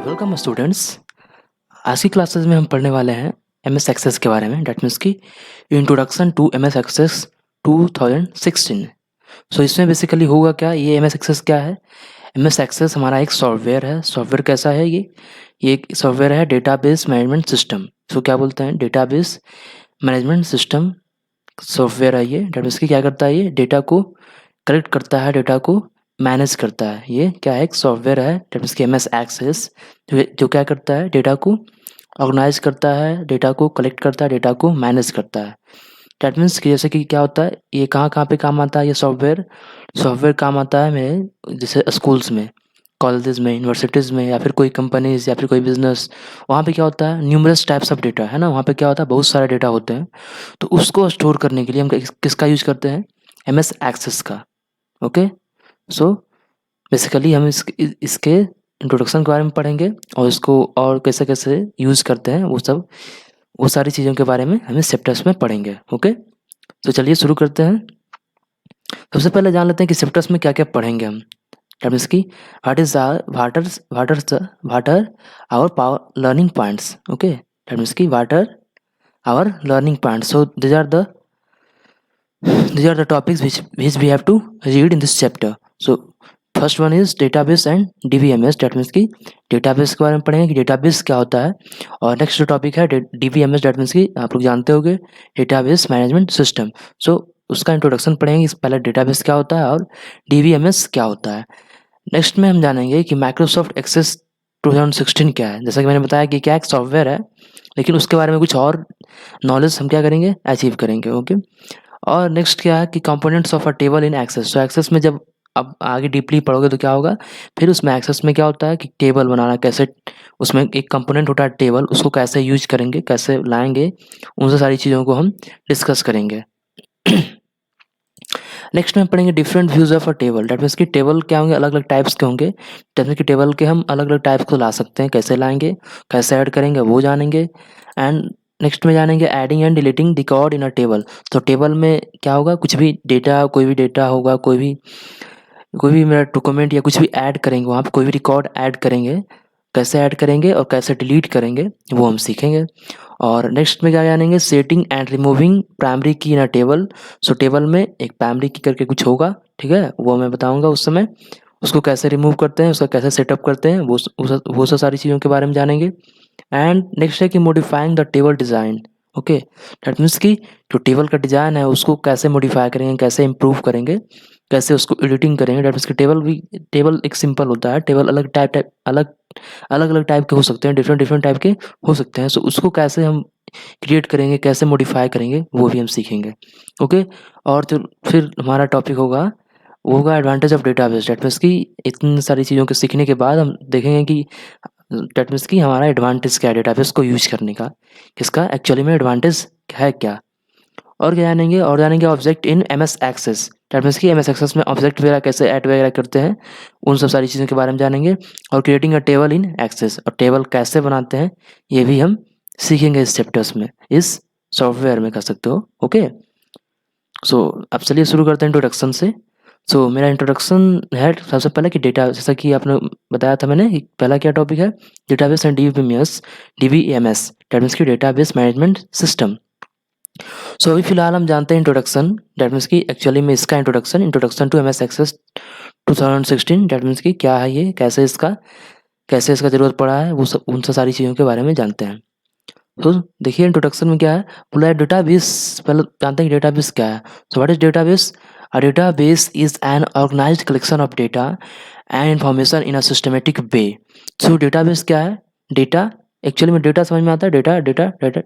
Welcome students. आज की classes में हम पढ़ने वाले हैं एम एस एक्सेस के बारे में। डेट मीन्स की introduction to M S Access 2016। So इसमें बेसिकली होगा क्या, ये एम एस एक्सेस क्या है। एम एस एक्सेस हमारा एक सॉफ्टवेयर है। सॉफ्टवेयर कैसा है ये एक सॉफ्टवेयर है डेटाबेस मैनेजमेंट सिस्टम। सो क्या बोलते हैं, डेटाबेस मैनेजमेंट सिस्टम सॉफ्टवेयर है ये। डेट मीन्स की क्या करता है, ये डेटा को कलेक्ट करता है, डेटा को मैनेज करता है। ये क्या है, एक सॉफ्टवेयर है डेट मीन्स की एम एस एक्सेस जो क्या करता है, डेटा को ऑर्गेनाइज करता है, डेटा को कलेक्ट करता है, डेटा को मैनेज करता है। डेट मीन्स कि जैसे कि क्या होता है, ये कहाँ कहाँ पे काम आता है, ये सॉफ्टवेयर सॉफ्टवेयर काम आता है मेरे जैसे स्कूल्स में, कॉलेजेस में, यूनिवर्सिटीज़ में, या फिर कोई कंपनीज या फिर कोई बिजनेस। वहाँ पे क्या होता है, न्यूमरस टाइप्स ऑफ डेटा है ना, वहाँ पे क्या होता है, बहुत सारे डेटा होते हैं। तो उसको स्टोर करने के लिए हम किसका यूज करते हैं, एम एस एक्सेस का। ओके। सो बेसिकली हम इसके इंट्रोडक्शन के बारे में पढ़ेंगे और इसको और कैसे कैसे यूज़ करते हैं वो सारी चीज़ों के बारे में हम इस चैप्टर्स में पढ़ेंगे। ओके। तो चलिए शुरू करते हैं। सबसे पहले जान लेते हैं कि चैप्टर्स में क्या क्या पढ़ेंगे हम। दैट मीन्स की what are our power learning points. Okay, that means की what are our learning points. So these are the topics which we have to read in this chapter. So first one is database and DBMS. Date means की database के बारे में पढ़ेंगे कि database क्या होता है। और नेक्स्ट जो टॉपिक है डीबीएमएस, डेट मीन्स की आप लोग जानते होंगे, डेटाबेस मैनेजमेंट सिस्टम। सो उसका इंट्रोडक्शन पढ़ेंगे, पहले डेटाबेस क्या होता है और डीबीएमएस क्या होता है। नेक्स्ट में हम जानेंगे कि माइक्रोसॉफ्ट एक्सेस 2016 क्या है। जैसा कि मैंने बताया कि क्या एक सॉफ्टवेयर है, लेकिन उसके बारे में कुछ और नॉलेज हम क्या करेंगे, अचीव करेंगे। ओके। और नेक्स्ट क्या है कि components of a table in excess. तो एक्सेस में जब अब आगे डीपली पढ़ोगे तो क्या होगा, फिर उसमें एक्सेस में क्या होता है कि टेबल बनाना कैसे, उसमें एक कंपोनेंट होता है टेबल, उसको कैसे यूज करेंगे, कैसे लाएंगे, उन सब सारी चीज़ों को हम डिस्कस करेंगे। नेक्स्ट में पढ़ेंगे different views of a table. That means कि टेबल क्या होंगे, अलग अलग टाइप्स के होंगे। डेट मीन्स कि टेबल के हम अलग अलग टाइप्स को ला सकते हैं, कैसे लाएंगे, कैसे ऐड करेंगे वो जानेंगे। एंड नेक्स्ट में जानेंगे adding and deleting record in a table. तो टेबल में क्या होगा, कुछ भी डेटा, कोई भी डेटा होगा, कोई भी मेरा डॉक्यूमेंट या कुछ भी ऐड करेंगे, वहाँ पे कोई भी रिकॉर्ड ऐड करेंगे, कैसे ऐड करेंगे और कैसे डिलीट करेंगे वो हम सीखेंगे। और नेक्स्ट में क्या जानेंगे, सेटिंग एंड रिमूविंग प्राइमरी की इन अ टेबल। सो टेबल में एक प्राइमरी की करके कुछ होगा, ठीक है, वो मैं बताऊंगा उस समय। उसको कैसे रिमूव करते हैं, उसका कैसे सेटअप करते हैं, वो सब सारी चीज़ों के बारे में जानेंगे। एंड नेक्स्ट है कि modifying the table design. Okay, that means कि जो टेबल का डिज़ाइन है उसको कैसे मॉडिफाई करेंगे, कैसे इम्प्रूव करेंगे, कैसे उसको एडिटिंग करेंगे। दैट मीन्स कि टेबल एक सिंपल होता है, टेबल अलग अलग टाइप के हो सकते हैं, डिफरेंट डिफरेंट टाइप के हो सकते हैं। सो उसको कैसे हम क्रिएट करेंगे, कैसे मॉडिफाई करेंगे, वो भी हम सीखेंगे। ओके। और जो फिर हमारा टॉपिक होगा वो होगा advantage of database. That means कि इतनी सारी चीज़ों को सीखने के बाद हम देखेंगे कि दैट मीन्स कि हमारा एडवांटेज क्या है डेटाबेस को यूज करने का, किसका एक्चुअली में एडवांटेज है क्या। और जानेंगे object in M S Access. That means कि एम एस एक्सेस में ऑब्जेक्ट वगैरह कैसे ऐड वगैरह करते हैं, उन सब सारी चीज़ों के बारे में जानेंगे। और creating a table in excess, और टेबल कैसे बनाते हैं ये भी हम सीखेंगे इस चैप्टर्स में, इस सॉफ्टवेयर में कर सकते हो। ओके। सो अब चलिए शुरू करते हैं इंट्रोडक्शन से। सो मेरा इंट्रोडक्शन है सबसे पहले कि डेटा, जैसा कि आपने बताया था मैंने कि पहला क्या टॉपिक है, database and DBMS. That means की डेटाबेस मैनेजमेंट सिस्टम। सो अभी फिलहाल हम जानते हैं इंट्रोडक्शन। दैट मीन्स की एक्चुअली में इसका introduction to MS Access 2016। That means की क्या है ये, कैसे इसका जरूरत पड़ा है, वो सब उन सब सारी चीज़ों के बारे में जानते हैं। तो देखिए इंट्रोडक्शन में क्या है, बोला है डेटाबेस। पहले जानते हैं कि डेटाबेस क्या है। So what is database. A database is an organised collection of data and information in a systematic way. So database क्या है, डेटा, एक्चुअली में डेटा समझ में आता है, डेटा डेटा डेटा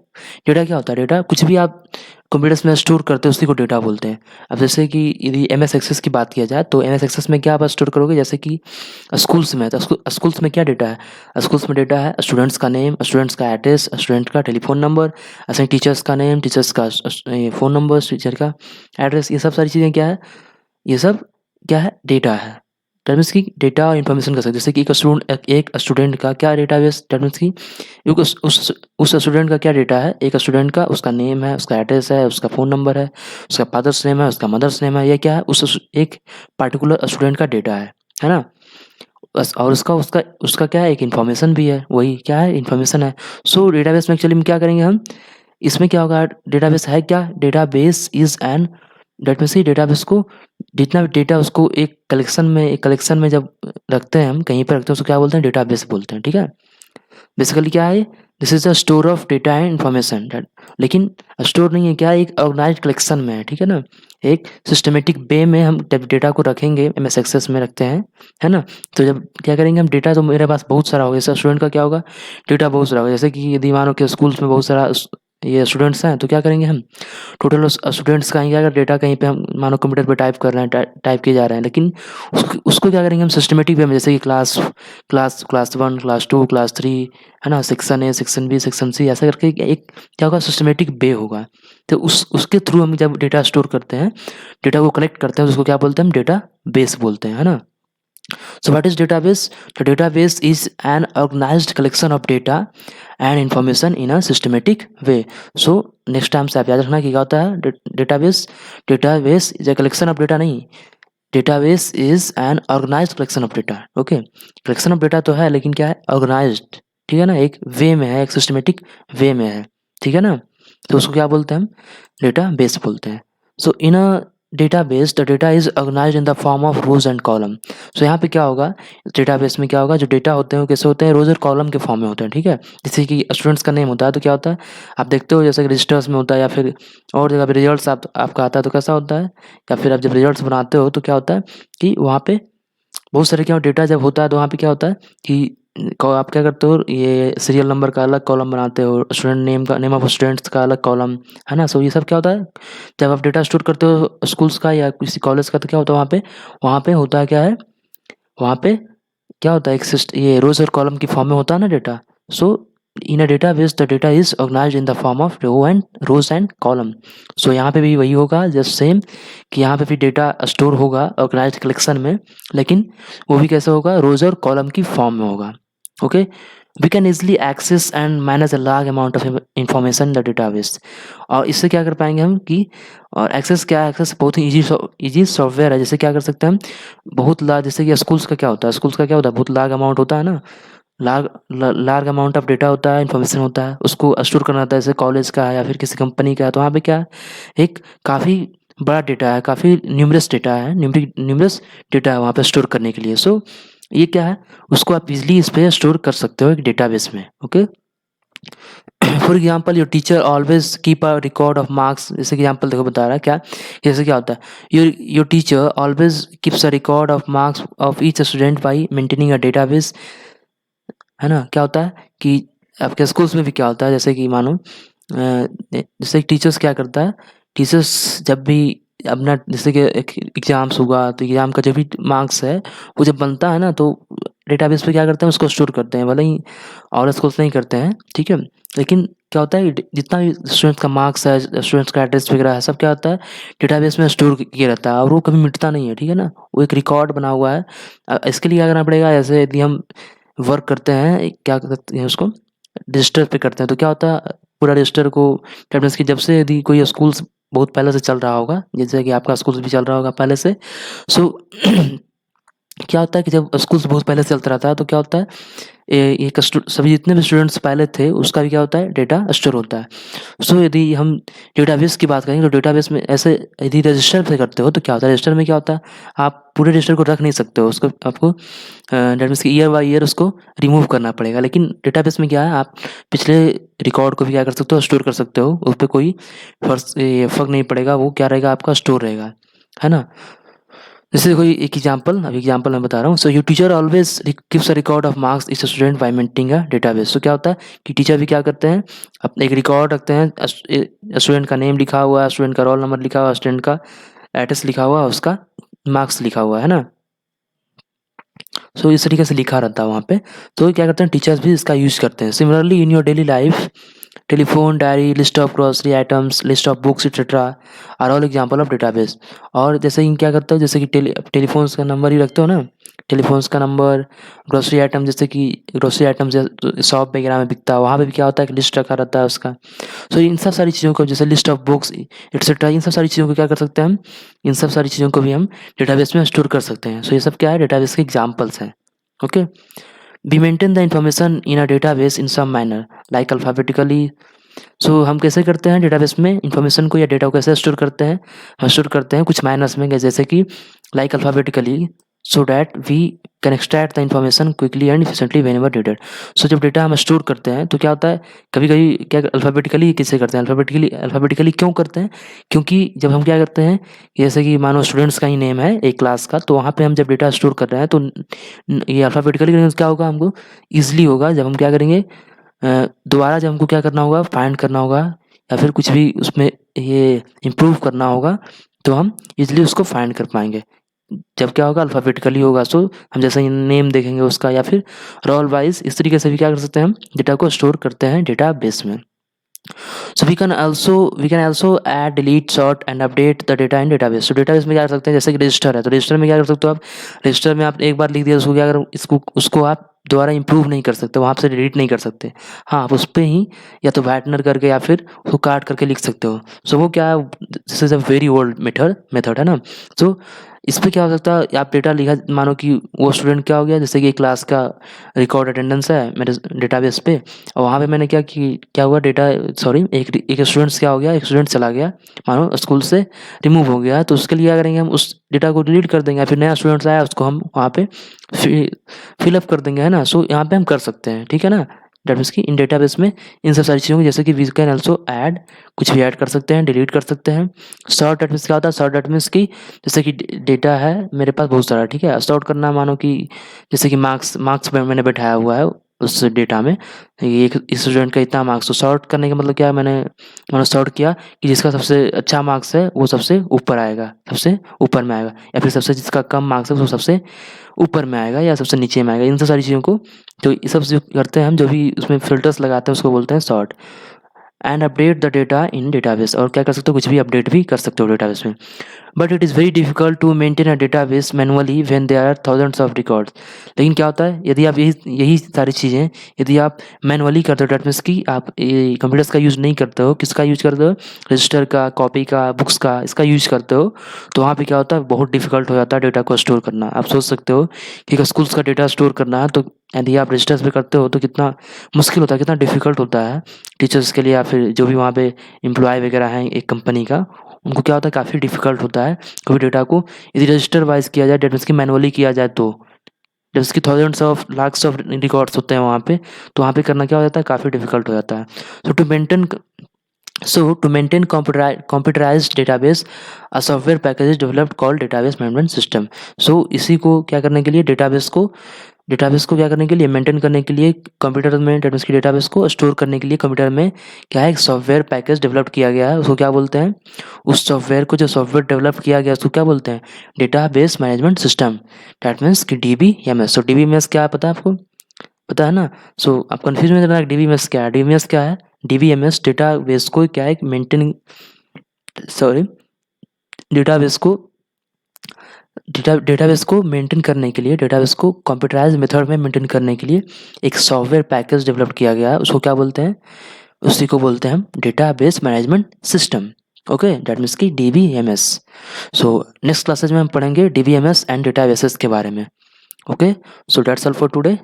डेटा क्या होता है, डेटा कुछ भी आप कंप्यूटर्स में स्टोर करते हो उसी को डेटा बोलते हैं। अब जैसे कि यदि एम एस एक्सेस की बात किया जाए तो एम एस एक्सेस में क्या आप स्टोर करोगे, जैसे कि स्कूल्स में, तो स्कूल्स में क्या डेटा है, स्कूल्स में डेटा है स्टूडेंट्स का नेम, स्टूडेंट्स का एड्रेस, स्टूडेंट का टेलीफोन नंबर, ऐसे टीचर्स का नेम, टीचर्स का फ़ोन नंबर, टीचर का एड्रेस, ये सब सारी चीज़ें क्या है, ये सब क्या है, डेटा है। दैट मीन्स की डेटा और इन्फॉर्मेशन का सकते, जैसे कि एक स्टूडेंट का क्या डेटाबेस। दैट मीन्स की उस स्टूडेंट का क्या डेटा है, एक स्टूडेंट का उसका नेम है, उसका एड्रेस है, उसका फ़ोन नंबर है, उसका फादर्स नेम है, उसका मदर्स नेम है, ये क्या है, उस एक पार्टिकुलर स्टूडेंट का डेटा है ना। बस, और उसका उसका उसका क्या है, एक इन्फॉर्मेशन भी है, वही क्या है, इन्फॉर्मेशन है। सो डेटाबेस में एक्चुअली में क्या करेंगे हम, इसमें क्या होगा, डेटाबेस है क्या, डेटाबेस इज एन, डेट में से डेटाबेस को जितना भी डेटा उसको एक कलेक्शन में जब रखते हैं हम, कहीं पर रखते हैं, उसको क्या बोलते हैं, डेटाबेस बोलते हैं, ठीक है। बेसिकली क्या है, this is a store of data and information, लेकिन स्टोर नहीं है, क्या है, एक ऑर्गेनाइज्ड कलेक्शन में है, ठीक है ना। एक सिस्टमेटिक वे में हम डेटा को रखेंगे, एमएस एक्सेस में रखते हैं, है ना। तो जब क्या करेंगे हम, डेटा तो मेरे पास बहुत सारा होगा, जैसे स्टूडेंट का क्या होगा, डेटा बहुत सारा होगा, जैसे कि यदि मानो कि स्कूल्स में बहुत सारा ये स्टूडेंट्स हैं, तो क्या करेंगे हम, टोटल स्टूडेंट्स का ही अगर डेटा कहीं पे हम मानो कंप्यूटर पे टाइप कर रहे हैं, टाइप किए जा रहे हैं, लेकिन उसको क्या करेंगे हम, सिस्टमेटिक वे में, जैसे कि class class class 1, class 2, class 3, है ना, section A, section B, section C, ऐसा करके एक क्या होगा, सिस्टमेटिक वे होगा। तो उसके थ्रू हम जब डेटा स्टोर करते हैं, डेटा को कलेक्ट करते हैं, तो उसको क्या बोलते हैं, हम डेटा बेस बोलते हैं, है ना। So what is database? The database is an organized collection of data and information in a systematic way. So next time से आप याद रखना कि क्या होता है database. Database is a collection of data नहीं, database is an organized collection of data. Okay, collection of data तो है, लेकिन क्या है, organized, ठीक है ना, एक वे में है, एक सिस्टमेटिक वे में है, ठीक है ना। तो उसको क्या बोलते हैं हम, डेटा बेस बोलते हैं। So in a database the data is organised in the form of rows and column. So यहाँ पे क्या होगा, डेटाबेस में क्या होगा, जो डेटा होते हैं वो कैसे होते हैं, रोज और कॉलम के फॉर्म में होते हैं, ठीक है। जैसे कि स्टूडेंट्स का नेम होता है, तो क्या होता है, आप देखते हो जैसे कि रजिस्टर्स में होता है, या फिर और जगह पे रिजल्ट्स आपका आता है, तो कैसा होता है, या फिर आप जब रिजल्ट्स बनाते हो तो क्या होता है कि वहाँ पे बहुत सारे क्या डेटा जब होता है, तो वहाँ पे क्या होता है कि आप क्या करते हो, ये सीरियल नंबर का अलग कॉलम बनाते हो, स्टूडेंट नेम का, नेम ऑफ स्टूडेंट्स का अलग कॉलम, है ना। सो ये सब क्या होता है, जब आप डेटा स्टोर करते हो स्कूल्स का या किसी कॉलेज का, तो क्या होता है वहाँ पे होता है क्या है, वहाँ पे क्या होता है, एक ये रोज और कॉलम की फॉर्म में होता है ना data. So in a database the data is organised in the form of rows and column. So यहाँ पे भी वही होगा, जस्ट सेम, कि यहाँ पे भी डेटा स्टोर होगा ऑर्गेनाइज्ड कलेक्शन में, लेकिन वो भी कैसे होगा, रोज और कॉलम की फॉर्म में होगा। Okay, we can easily access and manage a large amount of information in the database. और इससे क्या कर पाएंगे हम कि, और एक्सेस क्या है, एक्सेस बहुत ही इजी सॉफ्टवेयर है, जैसे क्या कर सकते हैं हम, बहुत लार्ज, जैसे कि स्कूल्स का क्या होता है, स्कूल्स का क्या होता है, बहुत लार्ज अमाउंट होता है ना, लार्ज अमाउंट ऑफ डेटा होता है, इन्फॉर्मेशन होता है, उसको स्टोर करना होता है, जैसे कॉलेज का है या फिर किसी कंपनी का है, तो वहाँ पे क्या है, एक काफ़ी बड़ा डेटा है, काफ़ी न्यूमरस डेटा है, न्यूमरस डेटा है वहाँ पे स्टोर करने के लिए। सो ये क्या है, उसको आप इजिली इस पे स्टोर कर सकते हो एक डेटाबेस में। Okay, for example your teacher always keep a record of marks, जैसे एग्जाम्पल देखो बता रहा है क्या, जैसे क्या होता है, your teacher always keeps a record of marks of each student by maintaining a database, है ना। क्या होता है कि आपके स्कूल्स में भी क्या होता है, जैसे कि मानो जैसे टीचर्स क्या करता है, टीचर्स जब भी अपना, जैसे कि एक एग्जाम्स होगा, तो एग्जाम का जो भी मार्क्स है वो जब बनता है ना, तो डेटाबेस पे क्या करते हैं, उसको स्टोर करते हैं, भले ही और स्कूल्स नहीं करते हैं, ठीक है। लेकिन क्या होता है, जितना भी स्टूडेंट्स का मार्क्स है, स्टूडेंट्स का एड्रेस वगैरह है, सब क्या होता है, डेटाबेस में स्टोर किया रहता है, और वो कभी मिटता नहीं है, ठीक है ना, वो एक रिकॉर्ड बना हुआ है। इसके लिए क्या करना पड़ेगा, जैसे यदि हम वर्क करते हैं, क्या करते हैं उसको, रजिस्टर पे करते हैं, तो क्या होता है, पूरा रजिस्टर को अटेंडेंस की, जब से यदि कोई स्कूल्स बहुत पहले से चल रहा होगा, जैसे कि आपका स्कूल भी चल रहा होगा पहले से, सो क्या होता है कि जब स्कूल्स बहुत पहले से चलता रहता है, तो क्या होता है, एक सभी जितने भी स्टूडेंट्स पहले थे उसका भी क्या होता है, डेटा स्टोर होता है। सो यदि हम डेटाबेस की बात करेंगे, तो डेटाबेस में ऐसे यदि रजिस्टर पे करते हो, तो क्या होता है, रजिस्टर में क्या होता है, आप पूरे रजिस्टर को रख नहीं सकते हो, उसको आपको that means year by year उसको रिमूव करना पड़ेगा। लेकिन डेटाबेस में क्या है, आप पिछले रिकॉर्ड को भी क्या कर सकते हो, स्टोर कर सकते हो, उस पर कोई फर्क नहीं पड़ेगा, वो क्या रहेगा, आपका स्टोर रहेगा, है ना। जैसे कोई एक एग्जांपल मैं बता रहा हूँ। So your teacher always keeps a record of marks is student by maintaining a database. So क्या होता है कि टीचर भी क्या करते हैं, अपने एक रिकॉर्ड रखते हैं, स्टूडेंट का नेम लिखा हुआ है, स्टूडेंट का रोल नंबर लिखा हुआ है, स्टूडेंट का एड्रेस लिखा हुआ है, उसका मार्क्स लिखा हुआ है ना। सो इस तरीके से लिखा रहता है वहाँ पे। तो क्या करते हैं, टीचर्स भी इसका यूज़ करते हैं। Similarly in your daily life, telephone, diary, list of grocery items, list of books etcetera are all example of database. और जैसे कि क्या करते हो, जैसे कि टेलीफोन्स का नंबर ही रखते हो ना, टेलीफोन्स का नंबर, ग्रोसरी आइटम, जैसे कि ग्रोसरी आइटम्स शॉप वगैरह में बिकता है, वहाँ पे भी क्या होता है कि लिस्ट रखा रहता है उसका। सो इन सब सारी चीज़ों को, जैसे लिस्ट ऑफ बुक्स एक्सेट्रा, इन सब सारी चीज़ों को क्या कर सकते हैं हम, इन सब सारी चीज़ों को भी हम डेटाबेस में स्टोर कर सकते हैं। सो ये सब क्या है, डेटाबेस के एग्जाम्पल्स हैं। Okay, we maintain the information in a database in some manner like alphabetically. So हम कैसे करते हैं डेटाबेस में इन्फॉर्मेशन को या डेटा को कैसे स्टोर करते हैं? हम स्टोर करते हैं कुछ माइनर्स में, जैसे कि like alphabetically, so that we can extract the information quickly and efficiently whenever needed. So जब डेटा हम स्टोर करते हैं तो क्या होता है, कभी-कभी क्या अल्फ़ाबेटिकली कैसे करते हैं? अल्फ़ाबेटिकली अल्फ़ाबेटिकली क्यों करते हैं? क्योंकि जब हम क्या करते हैं, जैसे कि मानो स्टूडेंट्स का ही नेम है एक क्लास का, तो वहाँ पे हम जब डेटा स्टोर कर रहे हैं तो ये अल्फ़ाबेटिकली करेंगे तो क्या होगा, हमको ईज़िली होगा। जब हम क्या करेंगे, दोबारा जब हमको क्या करना होगा, फाइंड करना होगा या फिर कुछ भी उसमें ये इम्प्रूव करना होगा, तो हम ईज़िली उसको फाइंड कर पाएँगे। जब क्या होगा, अल्फ़ाबेटिकली होगा, सो हम जैसे ही नेम देखेंगे उसका या फिर रोल वाइज़, इस तरीके से भी क्या कर सकते हैं, हम डेटा को स्टोर करते हैं डेटाबेस में। So we can also add, delete, sort and update the data in database। तो डेटाबेस में क्या कर सकते हैं, जैसे कि रजिस्टर है, तो रजिस्टर में क्या कर सकते हो आप, रजिस्टर में आप एक बार लिख दिया, उसको क्या करो, इसको उसको आप दोबारा इम्प्रूव नहीं कर सकते, वहाँ से डिलीट नहीं कर सकते। हाँ, आप उस पे ही या तो व्हाइटनर करके या फिर उसको काट करके लिख सकते हो। सो वो क्या है, this is a very old method है ना। सो इस पे क्या हो सकता है, आप डेटा लिखा, मानो कि वो स्टूडेंट क्या हो गया, जैसे कि क्लास का रिकॉर्ड अटेंडेंस है मेरे डेटाबेस पे, और वहाँ पे मैंने क्या हुआ, एक स्टूडेंट्स क्या हो गया, एक स्टूडेंट चला गया, मानो स्कूल से रिमूव हो गया, तो उसके लिए क्या करेंगे, हम उस डेटा को डिलीट कर देंगे, फिर नया स्टूडेंट्स आया उसको हम वहाँ पे फिलअप कर देंगे, है ना। सो यहाँ पे हम कर सकते हैं, ठीक है ना। डेट मीन्स कि इन डेटाबेस में इन सब सारी चीज़ों को, जैसे कि वी कैन ऑल्सो ऐड, कुछ भी ऐड कर सकते हैं, डिलीट कर सकते हैं। सॉर्ट डेट मीन्स क्या होता है, सॉर्ट डेट मीन्स कि जैसे कि डेटा है मेरे पास बहुत सारा, ठीक है, सॉर्ट करना, मानो कि जैसे कि मार्क्स मार्क्स मैंने बैठाया हुआ है उस डेटा में, एक स्टूडेंट का इतना मार्क्स, तो सॉर्ट करने का मतलब क्या है, मैंने सॉर्ट किया कि जिसका सबसे अच्छा मार्क्स है वो सबसे ऊपर आएगा, सबसे ऊपर में आएगा, या फिर सबसे जिसका कम मार्क्स है वो सबसे ऊपर में आएगा या सबसे नीचे में आएगा। इन सब सारी चीज़ों को, तो ये सब जो करते हैं हम, जो भी उसमें फ़िल्टर्स लगाते हैं उसको बोलते हैं sort. And update the data in database, और क्या कर सकते हो, कुछ भी अपडेट भी कर सकते हो डेटाबेस में। But it is very difficult to maintain a database manually when there are thousands of records. लेकिन क्या होता है, यदि आप यही यही सारी चीज़ें यदि आप मैनुअली करते हो, डेट मीन्स कि आप कंप्यूटर्स का यूज़ नहीं करते हो, किसका यूज़ करते हो, रजिस्टर का, कॉपी का, बुक्स का, इसका यूज़ करते हो, तो वहाँ पे क्या होता है, बहुत डिफिकल्ट हो जाता है डेटा को स्टोर करना। आप सोच सकते हो कि अगर स्कूल्स का डेटा स्टोर करना है, तो यदि आप रजिस्टर्स पे करते हो तो कितना मुश्किल होता है, कितना डिफिकल्ट होता है टीचर्स के लिए, या फिर जो भी वहाँ पे एम्प्लॉय वगैरह हैं एक कंपनी का, उनको क्या होता है, काफ़ी डिफ़िकल्ट होता है कभी डेटा को यदि रजिस्टर वाइज़ किया जाए, डेट मीन्स कि मैनुअली किया जाए, तो जैसे कि thousands of lakhs of records होते हैं वहाँ पे, तो वहाँ पे करना क्या हो जाता है, काफ़ी डिफ़िकल्ट हो जाता है। So to maintain computerized database, a software package is developed called database management system। सो इसी को क्या करने के लिए, डेटाबेस को क्या करने के लिए, मेंटेन करने के लिए, कंप्यूटर में डेटाबेस की डेटाबेस को स्टोर करने के लिए कंप्यूटर में क्या है, एक सॉफ्टवेयर पैकेज डेवलप किया गया है, उसको क्या बोलते हैं, उस सॉफ्टवेयर को, जो सॉफ्टवेयर डेवलप किया गया है उसको क्या बोलते हैं, database management system. That means कि डीबीएमएस। सो डीबीएमएस क्या है, पता है आपको, पता है ना। सो आप कंफ्यूज में रहना, डीबीएमएस क्या है, डीबीएमएस क्या है, डीबीएमएस डेटाबेस को क्या है, मेंटेन, सॉरी, डेटाबेस को डेटाबेस को मेंटेन करने के लिए, डेटाबेस को कंप्यूटराइज्ड मेथड में मेंटेन करने के लिए एक सॉफ्टवेयर पैकेज डेवलप किया गया है, उसको क्या बोलते हैं, उसी को बोलते हैं हम database management system. Okay, that means की डीबीएमएस। सो नेक्स्ट क्लासेज में हम पढ़ेंगे डीबीएमएस एंड डेटाबेसेस के बारे में। Okay, so that's all for today.